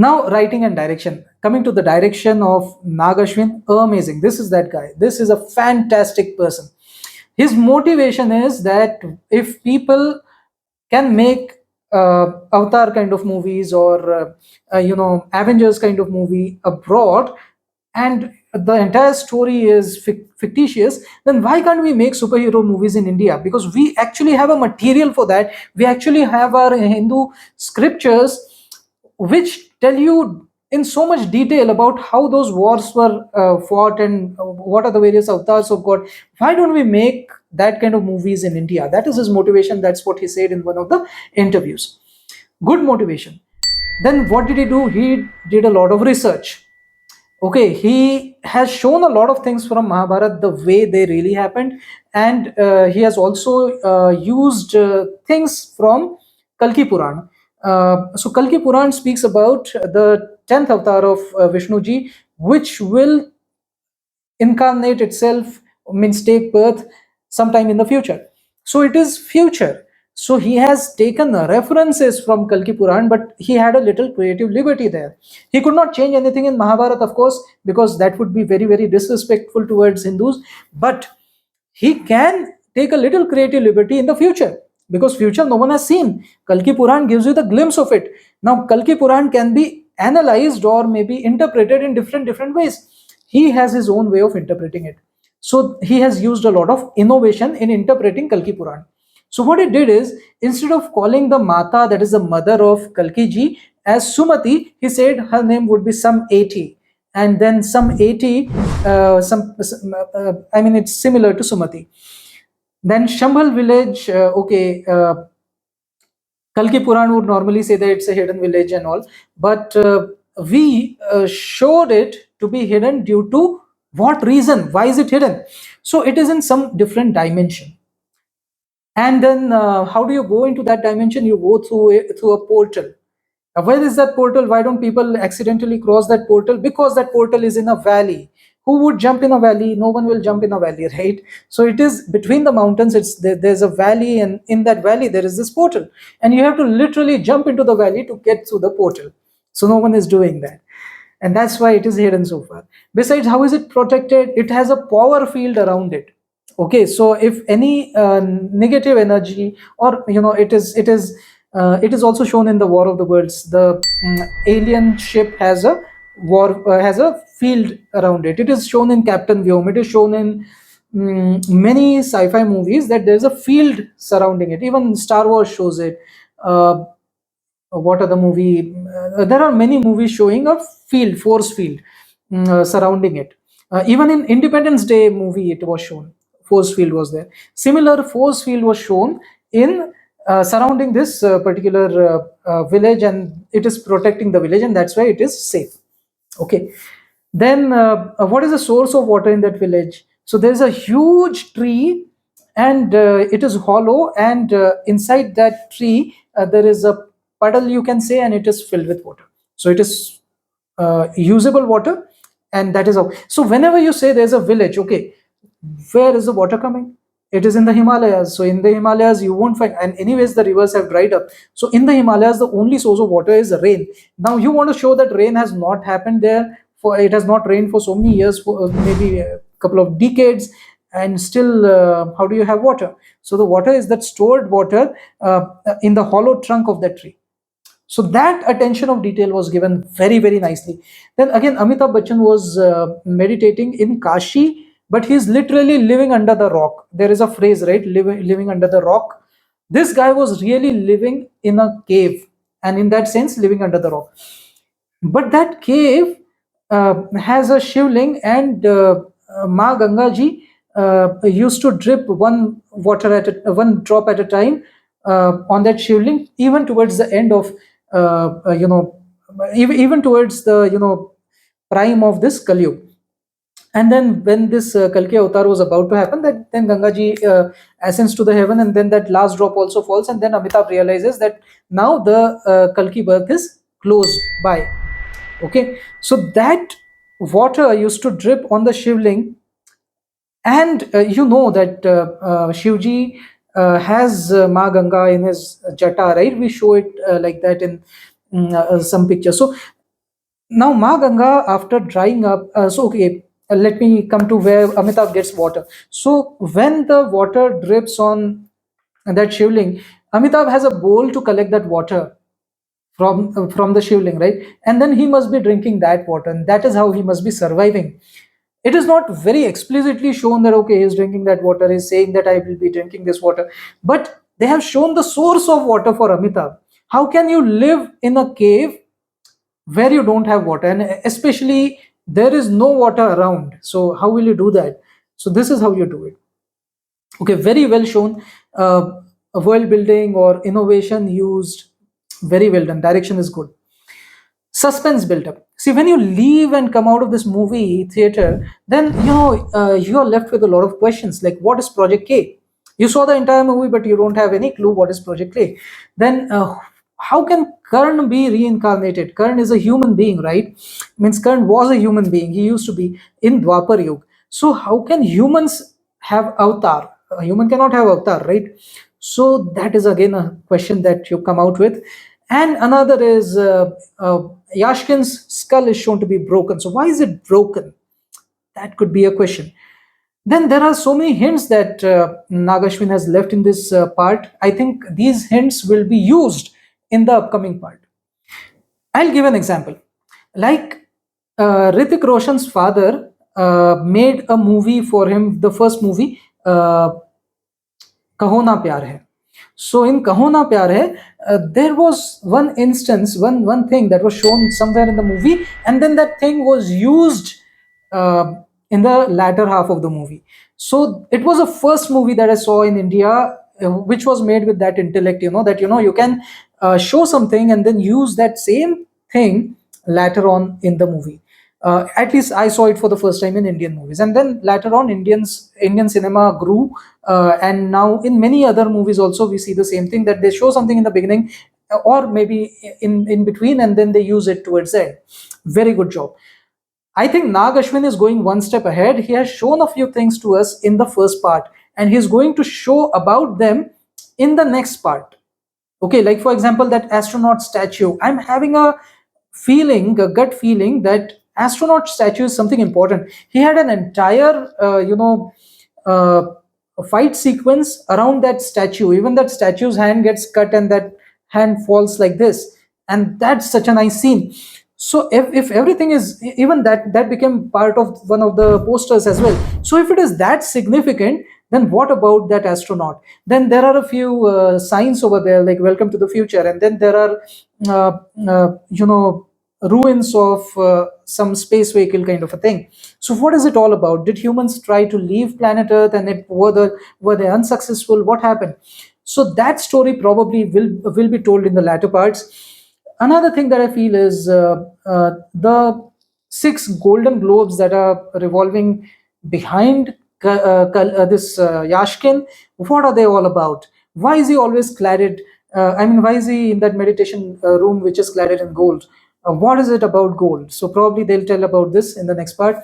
Now, writing and direction. Coming to the direction of Nagashwin, amazing. This is that guy. This is a fantastic person. His motivation is that if people can make Avatar kind of movies, or Avengers kind of movie abroad, and the entire story is fictitious, then why can't we make superhero movies in India? Because we actually have a material for that. We actually have our Hindu scriptures which tell you in so much detail about how those wars were fought, and what are the various avatars of God. Why don't we make that kind of movies in India? That is his motivation. That's what he said in one of the interviews. Good motivation. Then what did he do? He did a lot of research. Okay, he has shown a lot of things from Mahabharata the way they really happened, and he has also used things from Kalki Puran. So Kalki Puran speaks about the 10th avatar of Vishnu ji, which will incarnate itself, means take birth sometime in the future. So it is future. So he has taken references from Kalki Puran, but he had a little creative liberty there. He could not change anything in Mahabharata, of course, because that would be very, very disrespectful towards Hindus. But he can take a little creative liberty in the future, because future no one has seen. Kalki Puran gives you the glimpse of it. Now, Kalki Puran can be analyzed or maybe interpreted in different ways. He has his own way of interpreting it. So he has used a lot of innovation in interpreting Kalki Puran. So what he did is, instead of calling the Mata, that is the mother of Kalki ji, as Sumati, he said her name would be some 80. And then some 80, I mean, it's similar to Sumati. Then Shambhal village, Kalki Puran would normally say that it's a hidden village and all, but we showed it to be hidden due to what reason? Why is it hidden? So it is in some different dimension. And then how do you go into that dimension? You go through a portal. Where is that portal? Why don't people accidentally cross that portal? Because that portal is in a valley. Who would jump in a valley? No one will jump in a valley, right? So it is between the mountains. There's a valley, and in that valley there is this portal, and you have to literally jump into the valley to get through the portal. So no one is doing that, and that's why it is hidden so far. Besides, how is it protected? It has a power field around it. Okay, so if any negative energy, or it is also shown in the War of the Worlds. The alien ship has a has a field around it. It is shown in Captain Vyom. It is shown in many sci-fi movies that there is a field surrounding it. Even Star Wars shows it. What are the movie? There are many movies showing a field, force field surrounding it. Even in Independence Day movie, it was shown. Force field was there. Similar force field was shown in surrounding this particular village, and it is protecting the village, and that's why it is safe. Okay. Then what is the source of water in that village? So there is a huge tree, and it is hollow, and inside that tree there is a puddle, you can say, and it is filled with water. So it is usable water, and that is how. So whenever you say there's a village, okay, where is the water coming? It is in the Himalayas. So in the Himalayas you won't find, and anyways the rivers have dried up. So in the Himalayas the only source of water is rain. Now you want to show that rain has not happened there, for it has not rained for so many years, for maybe a couple of decades, and still how do you have water? So the water is that stored water in the hollow trunk of that tree. So that attention of detail was given very, very nicely. Then again, Amitabh Bachchan was meditating in Kashi, but he's literally living under the rock. There is a phrase, right? Living under the rock. This guy was really living in a cave, and in that sense, living under the rock. But that cave has a shivling, and Ma Ganga ji used to drip one one drop at a time on that shivling, even towards the end of even towards the prime of this Kali. And then when this Kalki avatar was about to happen, that then Gangaji ascends to the heaven, and then that last drop also falls, and then Amitabh realizes that now the Kalki birth is close by. Okay, so that water used to drip on the shivling, and you know that Shivji has Ma Ganga in his jata, right? We show it like that in some pictures. So Now Ma Ganga, after drying up, so okay, let me come to where Amitabh gets water. So when the water drips on that shivling, Amitabh has a bowl to collect that water from the shivling, right? And then he must be drinking that water, and that is how he must be surviving. It is not very explicitly shown that okay, he's drinking that water, he's saying that I will be drinking this water, but they have shown the source of water for Amitabh. How can you live in a cave where you don't have water, and especially there is no water around? So how will you do that? So this is how you do it. Okay, very well shown. World building or innovation used, very well done. Direction is good. Suspense built up. See, when you leave and come out of this movie theater, then you are left with a lot of questions like, what is Project K? You saw the entire movie, but you don't have any clue what is Project K. Then how can Karn be reincarnated? Karn is a human being, right? Means Karn was a human being. He used to be in Dwapar Yug. So how can humans have avatar? A human cannot have avatar, right? So that is again a question that you come out with. And another is Yashkin's skull is shown to be broken. So why is it broken? That could be a question. Then there are so many hints that Nagashwin has left in this part. I think these hints will be used in the upcoming part. I'll give an example. Like Ritik Roshan's father made a movie for him, the first movie, Kaho Na Pyar Hai. So in Kaho Na Pyar Hai, there was one instance, one thing that was shown somewhere in the movie, and then that thing was used uh, in the latter half of the movie. So it was the first movie that I saw in India, which was made with that intellect. That you can show something and then use that same thing later on in the movie. At least I saw it for the first time in Indian movies, and then later on, Indian cinema grew, and now in many other movies also we see the same thing, that they show something in the beginning, or maybe in between, and then they use it towards the end. Very good job. I think Nag Ashwin is going one step ahead. He has shown a few things to us in the first part, and he's going to show about them in the next part. Okay, like for example, that astronaut statue. I'm having a feeling, a gut feeling, that astronaut statue is something important. He had an entire, uh, fight sequence around that statue. Even that statue's hand gets cut, and that hand falls like this, and that's such a nice scene. So if everything is, even that became part of one of the posters as well. So if it is that significant, then what about that astronaut? Then there are a few signs over there like welcome to the future, and then there are uh, ruins of some space vehicle kind of a thing. So what is it all about? Did humans try to leave planet earth, and were they unsuccessful? What happened? So that story probably will be told in the latter parts. Another thing that I feel is the six golden globes that are revolving behind this Yashkin. What are they all about? Why is he always cladded? Why is he in that meditation room which is cladded in gold? What is it about gold? So probably they'll tell about this in the next part.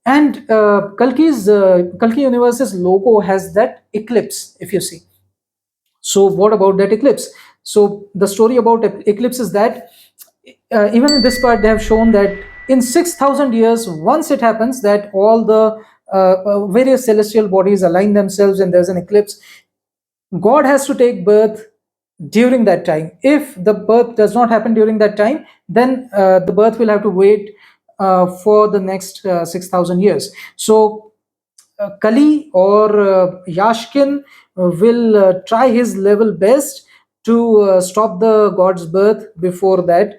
And Kalki Universe's logo has that eclipse, if you see. So what about that eclipse? So the story about eclipse is that even in this part they have shown that in 6,000 years, once it happens that all the various celestial bodies align themselves and there's an eclipse, God has to take birth during that time. If the birth does not happen during that time, then the birth will have to wait for the next 6,000 years. So Kali or Yashkin will try his level best to stop the god's birth before that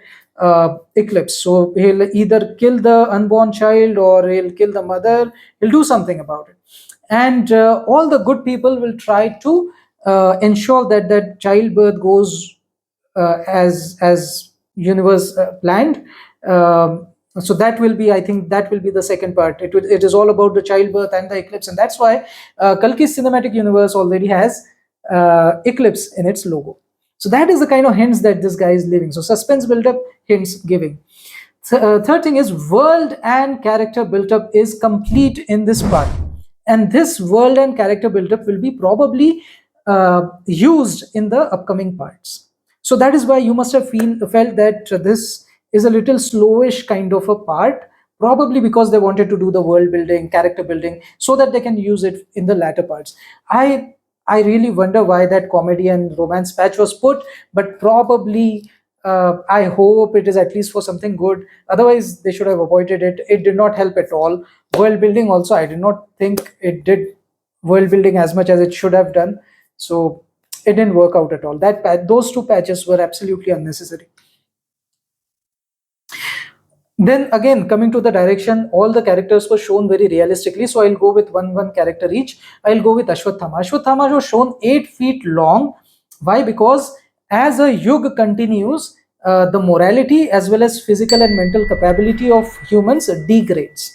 eclipse. So he'll either kill the unborn child or he'll kill the mother. He'll do something about it. And all the good people will try to ensure that that childbirth goes as universe planned. So that will be, I think, that will be the second part. It is all about the childbirth and the eclipse, and that's why Kalki's cinematic universe already has eclipse in its logo. So that is the kind of hints that this guy is leaving. So suspense build up, hints giving. Third thing is world and character build up is complete in this part, and this world and character build up will be probably used in the upcoming parts. So that is why you must have felt that this is a little slowish kind of a part, probably because they wanted to do the world building, character building, so that they can use it in the latter parts. I really wonder why that comedy and romance patch was put, but probably I hope it is at least for something good. Otherwise, they should have avoided it. It did not help at all. World building also, I did not think it did world building as much as it should have done. So it didn't work out at all. Those two patches were absolutely unnecessary. Then again, coming to the direction, all the characters were shown very realistically. So I'll go with one character each. I'll go with Ashwathama. Ashwathama was shown 8 feet long. Why? Because as a yug continues, the morality as well as physical and mental capability of humans degrades.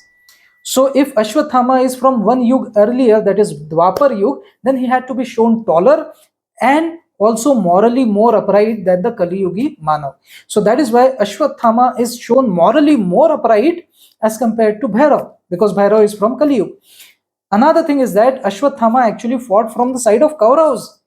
So if Ashwathama is from one yug earlier, that is Dwapar yug, then he had to be shown taller and also morally more upright than the Kali Yugi Manav. So that is why Ashwathama is shown morally more upright as compared to Bhairav, because Bhairav is from Kali Yuga. Another thing is that Ashwathama actually fought from the side of Kauravas.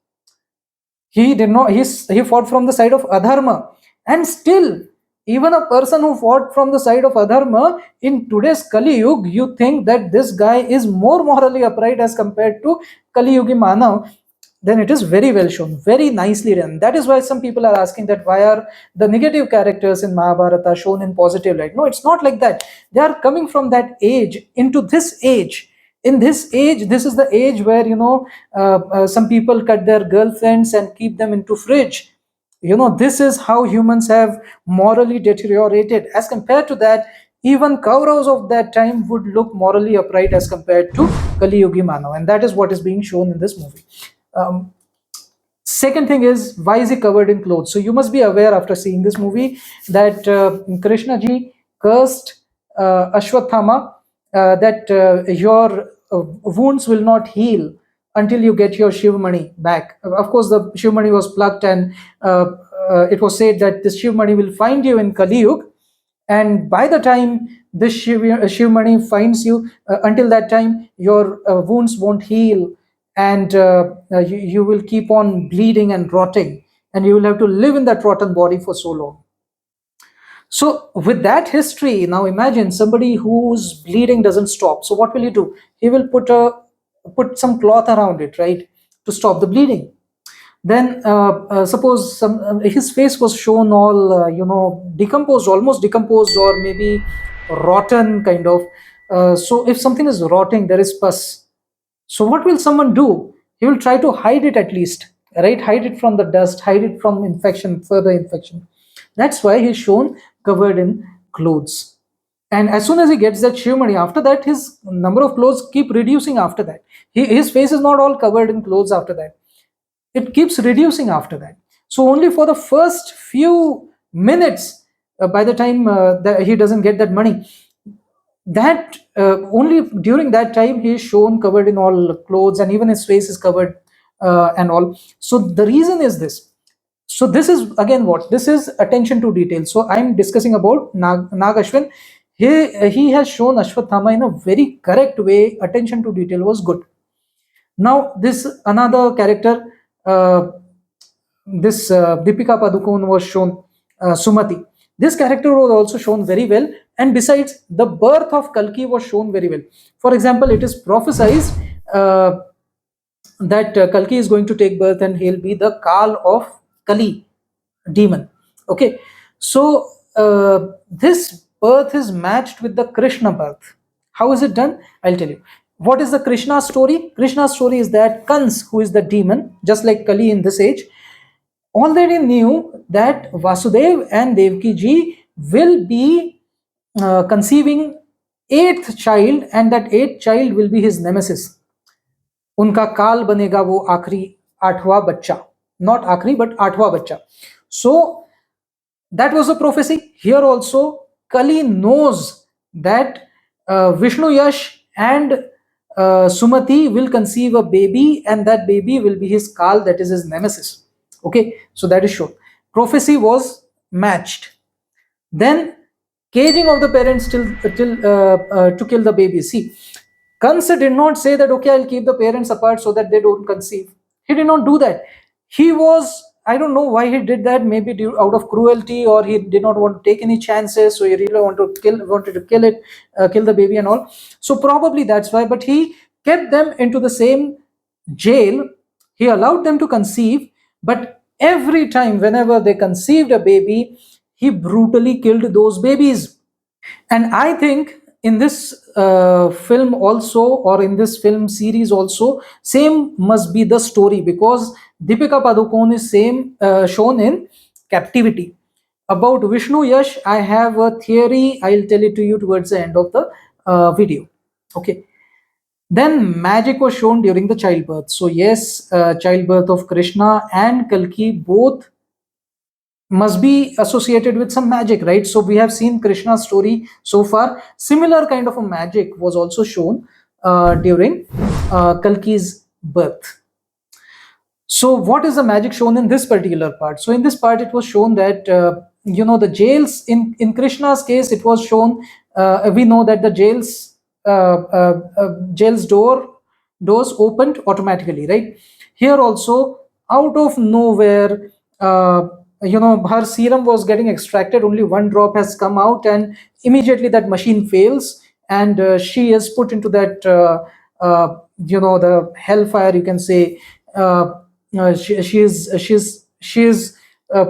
He did not. He fought from the side of Adharma, and still, even a person who fought from the side of Adharma in today's Kali Yuga, you think that this guy is more morally upright as compared to Kali Yugi Manav. Then it is very well shown, very nicely done. That is why some people are asking that why are the negative characters in Mahabharata shown in positive light? No, it's not like that. They are coming from that age into this age. In this age, this is the age where some people cut their girlfriends and keep them into fridge. This is how humans have morally deteriorated. As compared to that, even Kauravas of that time would look morally upright as compared to Kali Yugi Manav, and that is what is being shown in this movie. Um, Second thing is, why is he covered in clothes? So you must be aware after seeing this movie that Krishna ji cursed Ashwathama that your wounds will not heal until you get your Shivmani back. Of course, the Shivmani was plucked, and it was said that this Shivmani will find you in Kali Yuga, and by the time this Shivmani finds you, until that time, your wounds won't heal, and you will keep on bleeding and rotting, and you will have to live in that rotten body for so long. So with that history, now imagine somebody whose bleeding doesn't stop. So what will he do? He will put some cloth around it, right, to stop the bleeding. Then suppose his face was shown all decomposed, almost decomposed, or maybe rotten kind of. So if something is rotting, there is pus. So what will someone do? He will try to hide it at least, right? Hide it from the dust, hide it from infection, further infection. That's why he's shown covered in clothes. And as soon as he gets that Shivmani, after that, his number of clothes keep reducing after that. His face is not all covered in clothes after that. It keeps reducing after that. So only for the first few minutes, by the time that he doesn't get that money, that only during that time he is shown covered in all clothes, and even his face is covered and all. So the reason is this. So this is again what this is, attention to detail. So I'm discussing about Nagashwin. He has shown Ashwathama in a very correct way. Attention to detail was good. Now this another character, this Deepika Padukone was shown, Sumati. This character was also shown very well, and besides, the birth of Kalki was shown very well. For example, it is prophesied that Kalki is going to take birth and he'll be the Kal of Kali, demon. Okay, so this birth is matched with the Krishna birth. How is it done? I'll tell you. What is the Krishna story? Krishna's story is that Kans, who is the demon, just like Kali in this age, already knew that Vasudev and Devki ji will be conceiving 8th child, and that 8th child will be his nemesis. Unka काल बनेगा वो आखिरी 8वां बच्चा, not आखिरी but 8वां बच्चा. So that was a prophecy. Here also Kali knows that Vishnu Yash and Sumati will conceive a baby, and that baby will be his Kal, that is his nemesis. Okay, so that is shown. Prophecy was matched. Then caging of the parents till to kill the baby. See, Kansa did not say that okay, I'll keep the parents apart so that they don't conceive. He did not do that. He was I don't know why he did that. Maybe out of cruelty, or he did not want to take any chances. So he really wanted to kill it, kill the baby and all. So probably that's why. But he kept them into the same jail. He allowed them to conceive, but every time, whenever they conceived a baby, he brutally killed those babies. And I think in this film also, or in this film series also, same must be the story, because Deepika Padukone is same shown in captivity. About Vishnu Yash, I have a theory. I'll tell it to you towards the end of the video. Okay. Then magic was shown during the childbirth. So yes, childbirth of Krishna and Kalki both must be associated with some magic, right? So we have seen Krishna's story so far. Similar kind of a magic was also shown during Kalki's birth. So what is the magic shown in this particular part? So in this part, it was shown that the jails in Krishna's case, it was shown. We know that the jails doors opened automatically, right? Here also, out of nowhere, her serum was getting extracted. Only one drop has come out, and immediately that machine fails, and she is put into that the hellfire, you can say. She is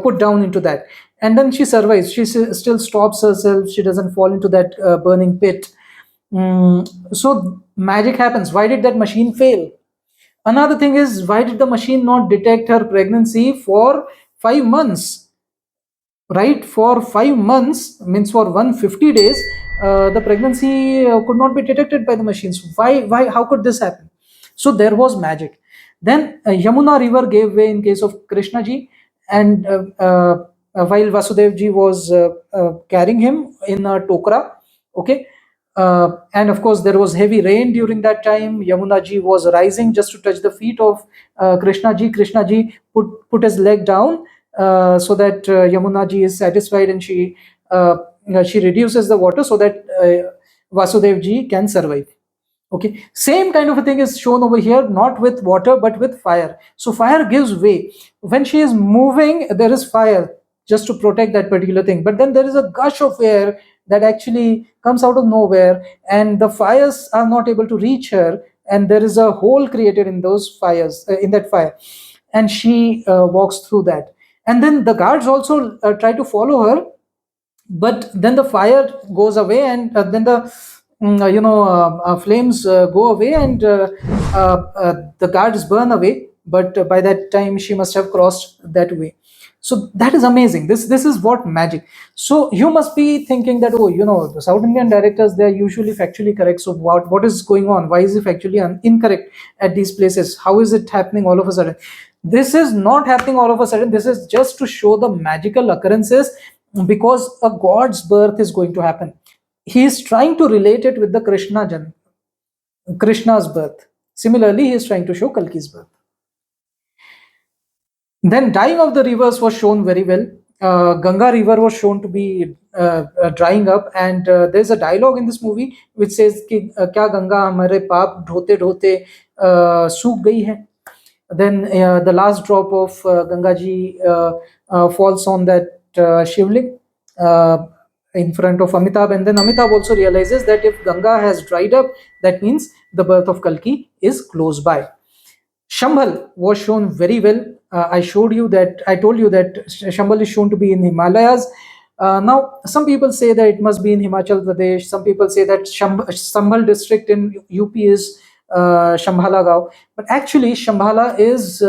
put down into that, and then she survives. She still stops herself. She doesn't fall into that burning pit. So magic happens. Why did that machine fail? Another thing is, why did the machine not detect her pregnancy for 5 months? Right, for 5 months, means for 150 days, the pregnancy could not be detected by the machines. Why? How could this happen? So there was magic. Then Yamuna river gave way in case of Krishna ji, and while Vasudev ji was carrying him in a tokra. Okay. And of course, there was heavy rain during that time. Yamuna ji was rising just to touch the feet of Krishna ji. Krishna ji put his leg down, so that Yamuna ji is satisfied, and she reduces the water so that Vasudev ji can survive. Okay, same kind of a thing is shown over here, not with water but with fire. So fire gives way when she is moving. There is fire just to protect that particular thing, but then there is a gush of air that actually comes out of nowhere, and the fires are not able to reach her, and there is a hole created in those fires, in that fire, and she walks through that. And then the guards also try to follow her, but then the fire goes away, and then the flames go away, and the guards burn away, but by that time she must have crossed that way. So that is amazing. This is what magic. So you must be thinking that, oh, the South Indian directors, they are usually factually correct. So what is going on? Why is it factually incorrect at these places? How is it happening all of a sudden? This is not happening all of a sudden. This is just to show the magical occurrences, because a god's birth is going to happen. He is trying to relate it with the Krishna's birth. Similarly, he is trying to show Kalki's birth. Then dyeing of the rivers was shown very well. Ganga river was shown to be drying up, and there's a dialogue in this movie which says कि क्या गंगा हमारे पाप ढोते ढोते सूख गई है. Then the last drop of Ganga ji falls on that shivling in front of Amitabh, and then Amitabh also realizes that if Ganga has dried up, that means the birth of Kalki is close by. Shambhal was shown very well. I told you that Shambhal is shown to be in Himalayas. Now, some people say that it must be in Himachal Pradesh. Some people say that Shambhal district in UP is Shambhala Gaon. But actually, Shambhala is,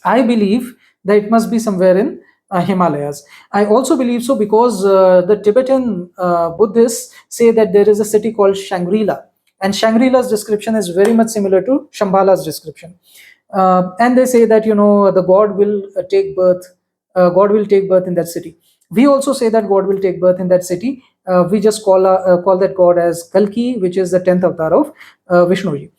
I believe, that it must be somewhere in Himalayas. I also believe so because the Tibetan Buddhists say that there is a city called Shangri-La, and Shangri-La's description is very much similar to Shambhala's description. And they say that the god will take birth. God will take birth in that city. We also say that God will take birth in that city. We just call that god as Kalki, which is the 10th avatar of Vishnuji.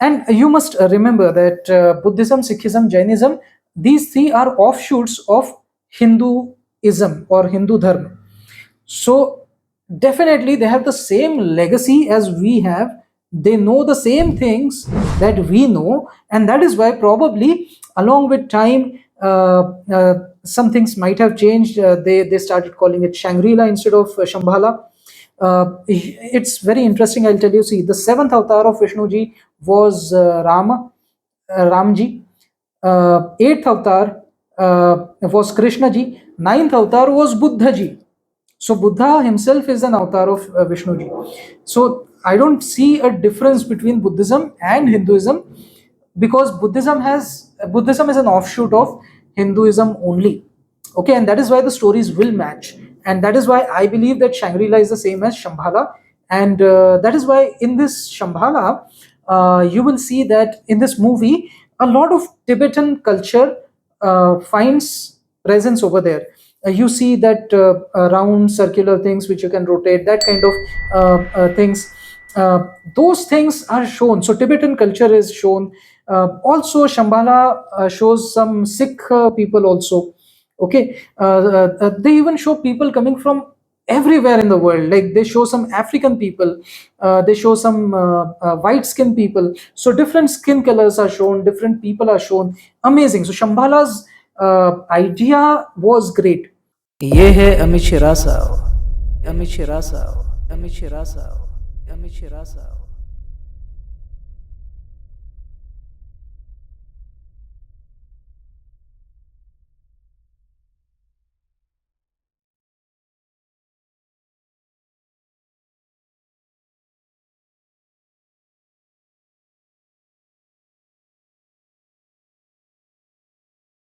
And you must remember that Buddhism, Sikhism, Jainism, these three are offshoots of Hinduism or Hindu Dharma. So definitely they have the same legacy as we have. They know the same things that we know, and that is why probably along with time Some things might have changed. They started calling it Shangri-La instead of Shambhala. It's very interesting. I'll tell you. See, the seventh avatar of Vishnuji was Ramji. Eighth avatar was Krishna ji. Ninth avatar was Buddha ji. So Buddha himself is an avatar of Vishnu ji. So I don't see a difference between Buddhism and Hinduism, because Buddhism is an offshoot of Hinduism only. Okay, and that is why the stories will match, and that is why I believe that Shangri-La is the same as Shambhala, and that is why in this Shambhala, you will see that in this movie a lot of Tibetan culture finds presence over there. You see that round circular things which you can rotate, that kind of things. Those things are shown. So Tibetan culture is shown. Also, Shambhala shows some Sikh people also. Okay, they even show people coming from everywhere in the world. Like they show some African people, they show some white skin people. So different skin colors are shown, different people are shown. Amazing. So Shambhala's idea was great. ये है अमित शिरासाव, अमित शिरासाव, अमित शिरासाव, अमित शिरासाव.